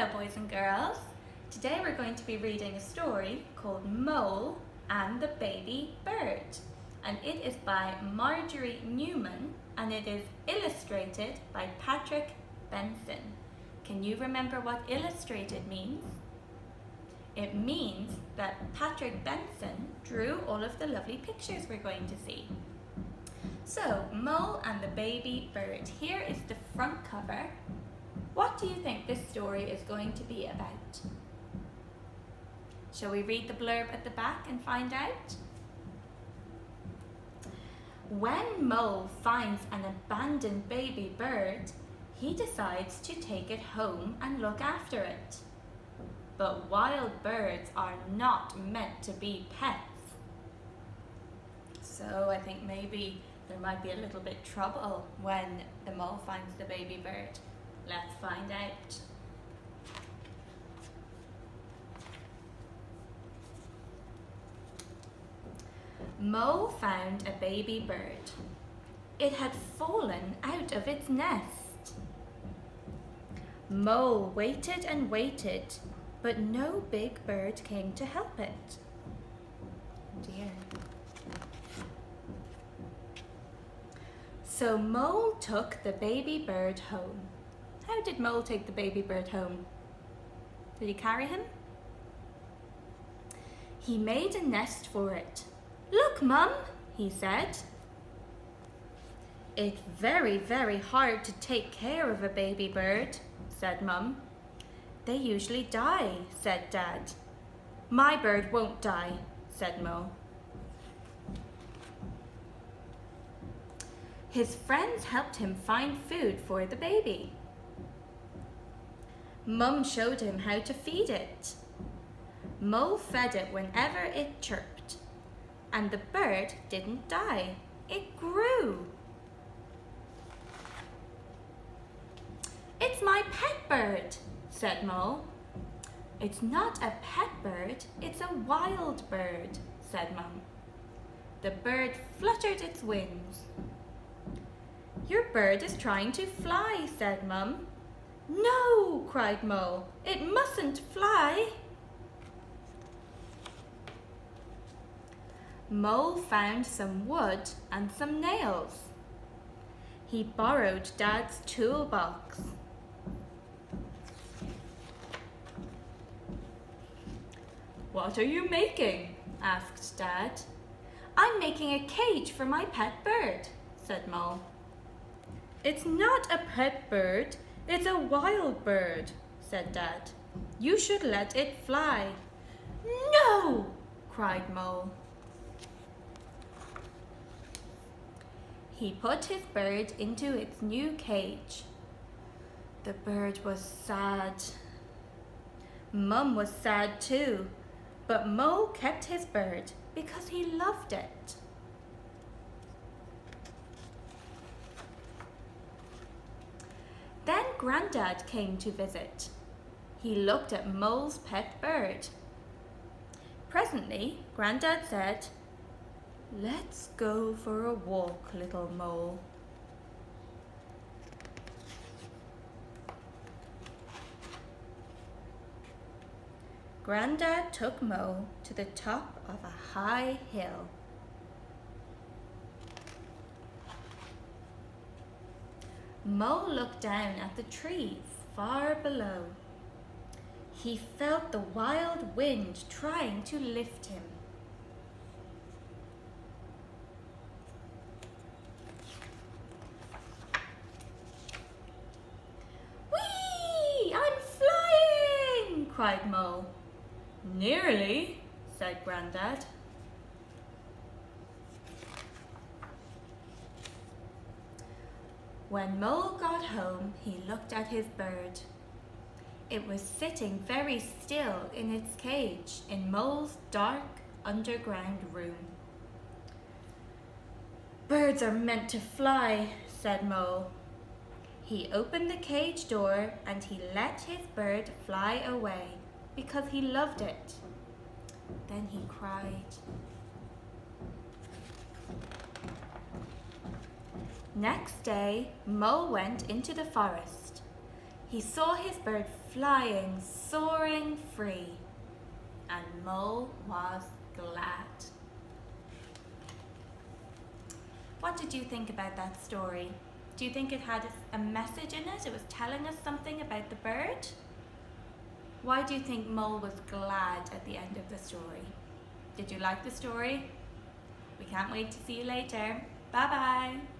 Hello boys and girls. Today we're going to be reading a story called Mole and the Baby Bird, and it is by Marjorie Newman and it is illustrated by Patrick Benson. Can you remember what illustrated means? It means that Patrick Benson drew all of the lovely pictures we're going to see. So, Mole and the Baby Bird. Here is the front cover. What do you think this story is going to be about? Shall we read the blurb at the back and find out? When Mole finds an abandoned baby bird, he decides to take it home and look after it. But wild birds are not meant to be pets. So I think maybe there might be a little bit trouble when the mole finds the baby bird. Let's find out. Mole found a baby bird. It had fallen out of its nest. Mole waited and waited, but no big bird came to help it. Oh dear. So Mole took the baby bird home. How did Mole take the baby bird home? Did he carry him? He made a nest for it. "Look, Mum," he said. "It's very, very hard to take care of a baby bird," said Mum. "They usually die," said Dad. "My bird won't die," said Mole. His friends helped him find food for the baby. Mum showed him how to feed it. Mole fed it whenever it chirped, and the bird didn't die. It grew. "It's my pet bird," said Mole. "It's not a pet bird, it's a wild bird," said Mum. The bird fluttered its wings. "Your bird is trying to fly," said Mum. "No," cried Mole, "it mustn't fly." Mole found some wood and some nails. He borrowed Dad's toolbox. "What are you making?" asked Dad. "I'm making a cage for my pet bird," said Mole. "It's not a pet bird, it's a wild bird," said Dad. "You should let it fly." "No!" cried Mole. He put his bird into its new cage. The bird was sad. Mum was sad too, but Mole kept his bird because he loved it. Then Granddad came to visit. He looked at Mole's pet bird. Presently, Granddad said, "Let's go for a walk, little Mole." Granddad took Mole to the top of a high hill. Mole looked down at the trees far below. He felt the wild wind trying to lift him. "Whee! I'm flying!" cried Mole. "Nearly," said Granddad. When Mole got home, he looked at his bird. It was sitting very still in its cage in Mole's dark underground room. "Birds are meant to fly," said Mole. He opened the cage door and he let his bird fly away because he loved it. Then he cried. Next day, Mole went into the forest. He saw his bird flying, soaring free, and Mole was glad. What did you think about that story? Do you think it had a message in it? It was telling us something about the bird? Why do you think Mole was glad at the end of the story? Did you like the story? We can't wait to see you later. Bye bye.